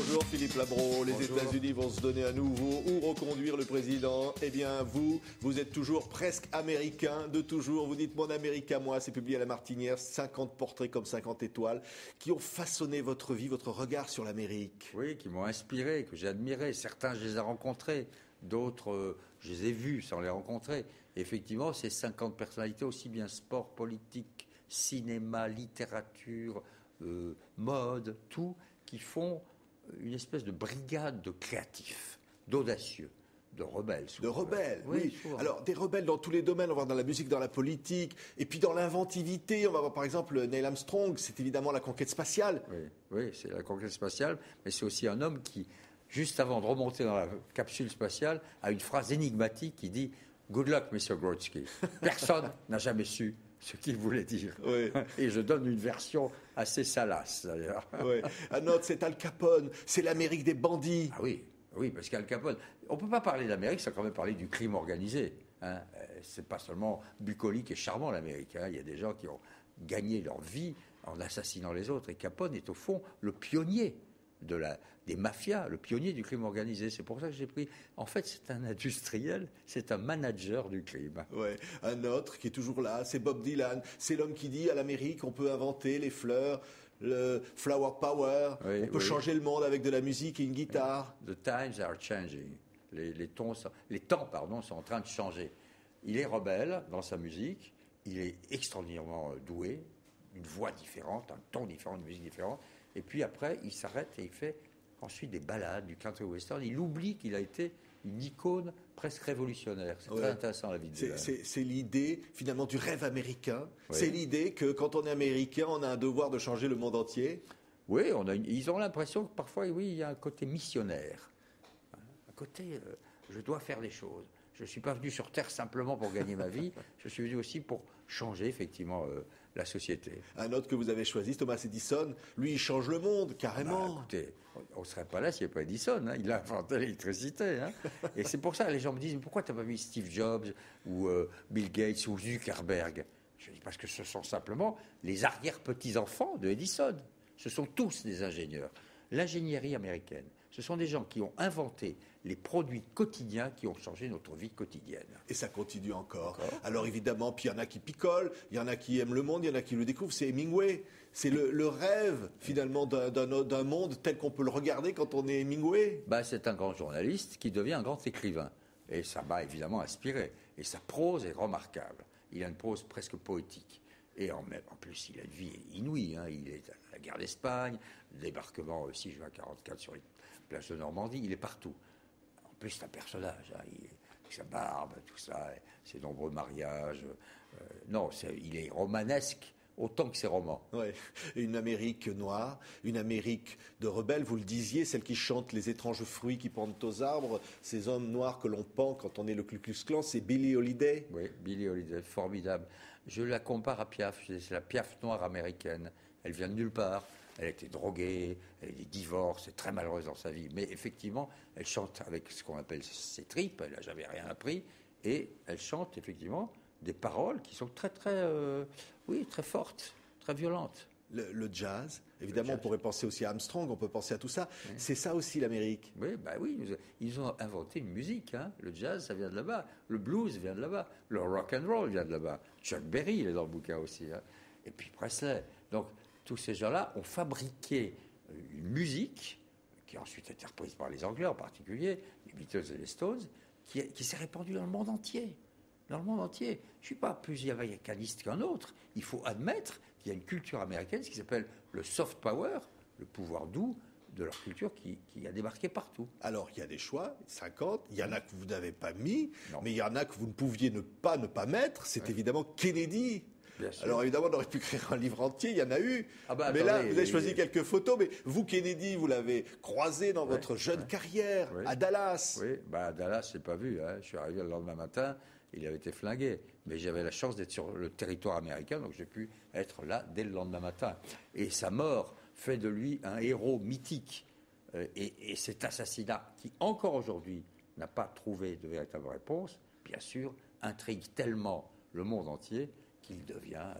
Bonjour Philippe Labro, les États-Unis vont se donner à nouveau où reconduire le président. Eh bien vous êtes toujours presque américain, de toujours. Vous dites mon Amérique à moi, c'est publié à La Martinière, 50 portraits comme 50 étoiles, qui ont façonné votre vie, votre regard sur l'Amérique. Oui, qui m'ont inspiré, que j'ai admiré. Certains, je les ai rencontrés, d'autres, je les ai vus sans les rencontrer. Et effectivement, ces 50 personnalités, aussi bien sport, politique, cinéma, littérature, mode, tout, qui font une espèce de brigade de créatifs, d'audacieux, de rebelles. De rebelles, oui. Souvent. Alors, des rebelles dans tous les domaines, on va voir dans la musique, dans la politique, et puis dans l'inventivité, on va voir par exemple Neil Armstrong, c'est évidemment la conquête spatiale. Oui, c'est la conquête spatiale, mais c'est aussi un homme qui, juste avant de remonter dans la capsule spatiale, a une phrase énigmatique qui dit « Good luck, Mr. Grodsky ». Personne n'a jamais su ce qu'il voulait dire. Oui. Et je donne une version assez salace, d'ailleurs. Oui. Un autre, c'est Al Capone, c'est l'Amérique des bandits. Ah oui, parce qu'Al Capone, on ne peut pas parler d'Amérique sans quand même parler du crime organisé. Hein. C'est pas seulement bucolique et charmant l'Amérique. Hein. Il y a des gens qui ont gagné leur vie en assassinant les autres. Et Capone est au fond le pionnier des mafias, le pionnier du crime organisé. C'est pour ça que j'ai pris... En fait, c'est un industriel, c'est un manager du crime. Ouais. Un autre qui est toujours là, c'est Bob Dylan. C'est l'homme qui dit à l'Amérique, on peut inventer les fleurs, le flower power, on peut changer le monde avec de la musique et une guitare. The times are changing. Les temps sont en train de changer. Il est rebelle dans sa musique, il est extraordinairement doué, une voix différente, un ton différent, une musique différente. Et puis après, il s'arrête et il fait ensuite des ballades, du country western. Il oublie qu'il a été une icône presque révolutionnaire. C'est très intéressant la vie de Dylan. C'est l'idée finalement du rêve américain. Oui. C'est l'idée que quand on est américain, on a un devoir de changer le monde entier. Oui, ils ont l'impression que parfois, oui, il y a un côté missionnaire. Un côté, je dois faire des choses. Je ne suis pas venu sur Terre simplement pour gagner ma vie. Je suis venu aussi pour changer effectivement la société. Un autre que vous avez choisi, Thomas Edison, lui, il change le monde, carrément. Écoutez, on ne serait pas là s'il n'y avait pas Edison. Hein. Il a inventé l'électricité. Hein. Et c'est pour ça que les gens me disent, mais pourquoi tu n'as pas mis Steve Jobs ou Bill Gates ou Zuckerberg? Je dis, parce que ce sont simplement les arrière-petits-enfants de Edison. Ce sont tous des ingénieurs. L'ingénierie américaine, ce sont des gens qui ont inventé les produits quotidiens qui ont changé notre vie quotidienne. Et ça continue encore. Alors évidemment, puis il y en a qui picolent, il y en a qui aiment le monde, il y en a qui le découvrent. C'est Hemingway. C'est le rêve finalement d'un monde tel qu'on peut le regarder quand on est Hemingway. C'est un grand journaliste qui devient un grand écrivain. Et ça m'a évidemment inspiré. Et sa prose est remarquable. Il a une prose presque poétique. Et en plus, il a une vie inouïe. Hein. Il est à la guerre d'Espagne, le débarquement 6 juin 1944 sur les plages de Normandie, il est partout. En plus, c'est un personnage. Hein. Avec sa barbe, tout ça, ses nombreux mariages. Il est romanesque autant que ses romans. Ouais. Une Amérique noire, une Amérique de rebelles, vous le disiez, celle qui chante les étranges fruits qui pendent aux arbres, ces hommes noirs que l'on pend quand on est le Ku Klux Klan, c'est Billie Holiday. Oui, Billie Holiday, formidable. Je la compare à Piaf, c'est la Piaf noire américaine. Elle vient de nulle part, elle a été droguée, elle a eu des divorces, c'est très malheureuse dans sa vie. Mais effectivement, elle chante avec ce qu'on appelle ses tripes, elle n'a jamais rien appris, et elle chante effectivement des paroles qui sont très fortes, très violentes. Le jazz, évidemment, on pourrait penser aussi à Armstrong, on peut penser à tout ça. Oui. C'est ça aussi l'Amérique. Oui, ils ont inventé une musique. Hein. Le jazz, ça vient de là-bas. Le blues vient de là-bas. Le rock and roll vient de là-bas. Chuck Berry, il est dans le bouquin aussi. Hein. Et puis Presley. Donc, tous ces gens-là ont fabriqué une musique qui a ensuite été reprise par les Anglais en particulier, les Beatles et les Stones, qui s'est répandue dans le monde entier. Dans le monde entier. Je ne suis pas plus américaniste qu'un autre. Il faut admettre qu'il y a une culture américaine, ce qui s'appelle le soft power, le pouvoir doux de leur culture qui a débarqué partout. Alors, il y a des choix, 50, il y en a que vous n'avez pas mis, mais il y en a que vous ne pouviez ne pas mettre, c'est évidemment Kennedy. Bien sûr. Alors évidemment, on aurait pu écrire un livre entier, il y en a eu. Mais là, vous avez choisi quelques photos. Mais vous, Kennedy, vous l'avez croisé dans votre jeune carrière à Dallas. Oui, à Dallas, je l'ai pas vu. Hein. Je suis arrivé le lendemain matin, il avait été flingué. Mais j'avais la chance d'être sur le territoire américain, donc j'ai pu être là dès le lendemain matin. Et sa mort fait de lui un héros mythique. Et cet assassinat, qui encore aujourd'hui n'a pas trouvé de véritable réponse, bien sûr, intrigue tellement le monde entier qu'il devient,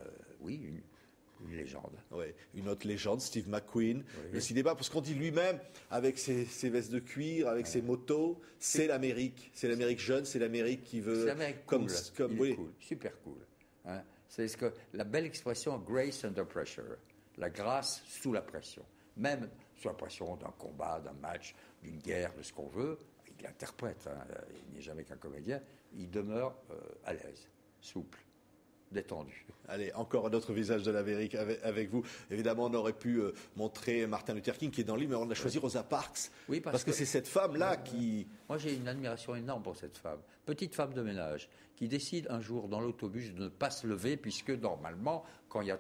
une légende. Oui, une autre légende, Steve McQueen. Oui. Le cinéma, parce qu'on dit lui-même, avec ses vestes de cuir, avec ses motos, c'est l'Amérique. C'est l'Amérique jeune, c'est l'Amérique qui veut... C'est l'Amérique cool. Il est cool, super cool. Hein. C'est la belle expression « grace under pressure », la grâce sous la pression. Même sous la pression d'un combat, d'un match, d'une guerre, de ce qu'on veut, il interprète, hein. Il n'est jamais qu'un comédien, il demeure à l'aise, souple, détendu. Allez, encore un autre visage de l'Amérique avec vous. Évidemment, on aurait pu montrer Martin Luther King qui est dans le livre, mais on a choisi Rosa Parks. Oui, parce que c'est cette femme-là qui... Moi, j'ai une admiration énorme pour cette femme. Petite femme de ménage qui décide un jour dans l'autobus de ne pas se lever puisque normalement, quand il y a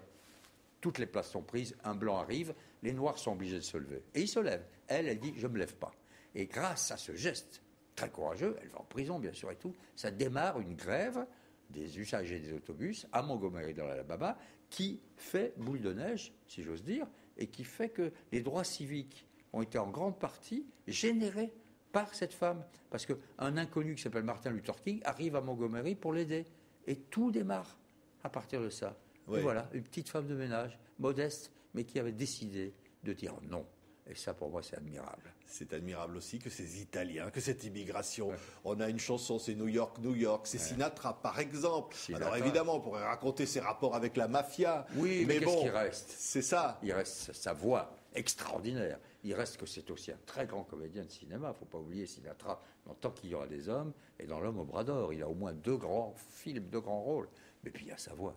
toutes les places sont prises, un blanc arrive, les noirs sont obligés de se lever. Et ils se lèvent. Elle dit « je ne me lève pas ». Et grâce à ce geste très courageux, elle va en prison bien sûr et tout, ça démarre une grève des usagers des autobus à Montgomery dans l'Alabama qui fait boule de neige, si j'ose dire, et qui fait que les droits civiques ont été en grande partie générés par cette femme. Parce qu'un inconnu qui s'appelle Martin Luther King arrive à Montgomery pour l'aider. Et tout démarre à partir de ça. Oui. Et voilà, une petite femme de ménage, modeste, mais qui avait décidé de dire non. Et ça, pour moi, c'est admirable. C'est admirable aussi que ces Italiens, que cette immigration. Ouais. On a une chanson, c'est New York, New York. C'est Sinatra, par exemple. Sinatra. Alors évidemment, on pourrait raconter ses rapports avec la mafia. Oui, mais qu'est-ce qui reste ? C'est ça. Il reste sa voix extraordinaire. Il reste que c'est aussi un très grand comédien de cinéma. Il ne faut pas oublier Sinatra dans Tant qu'il y aura des hommes et dans L'Homme au bras d'or. Il a au moins 2 grands films, 2 grands rôles. Mais puis il y a sa voix.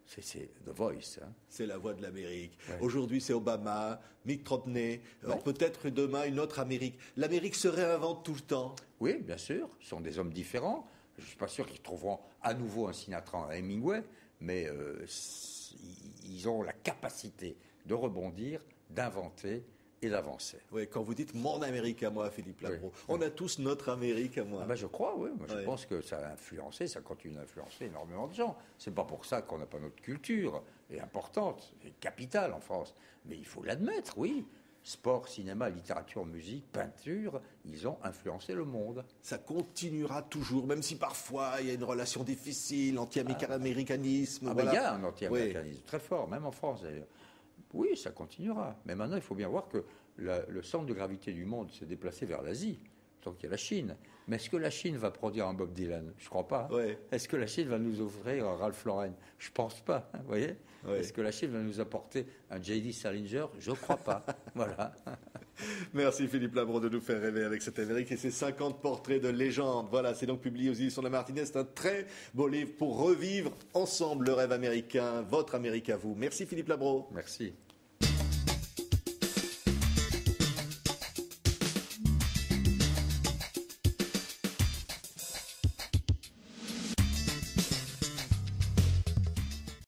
C'est The Voice. Hein. C'est la voix de l'Amérique. Ouais. Aujourd'hui, c'est Obama, Mitt Romney. Alors peut-être demain, une autre Amérique. L'Amérique se réinvente tout le temps. Oui, bien sûr. Ce sont des hommes différents. Je ne suis pas sûr qu'ils trouveront à nouveau un Sinatra, un Hemingway, mais ils ont la capacité de rebondir, d'inventer et d'avancer. Oui, quand vous dites mon Amérique à moi, Philippe Labro, on a tous notre Amérique à moi. Ah ben je crois, oui. Moi, je pense que ça a influencé, ça continue d'influencer énormément de gens. C'est pas pour ça qu'on n'a pas notre culture, est importante, est capitale en France. Mais il faut l'admettre, oui. Sport, cinéma, littérature, musique, peinture, ils ont influencé le monde. Ça continuera toujours, même si parfois il y a une relation difficile, anti-américanisme. Voilà. Il y a un anti-américanisme très fort, même en France d'ailleurs. Oui, ça continuera. Mais maintenant, il faut bien voir que le centre de gravité du monde s'est déplacé vers l'Asie. Donc, il y a la Chine. Mais est-ce que la Chine va produire un Bob Dylan ? Je ne crois pas. Ouais. Est-ce que la Chine va nous offrir un Ralph Lauren ? Je ne pense pas. Vous voyez ? Ouais. Est-ce que la Chine va nous apporter un J.D. Salinger ? Je ne crois pas. Voilà. Merci Philippe Labro de nous faire rêver avec cette Amérique et ses 50 portraits de légende. Voilà, c'est donc publié aux éditions de la Martinez. C'est un très beau livre pour revivre ensemble le rêve américain, votre Amérique à vous. Merci Philippe Labro. Merci.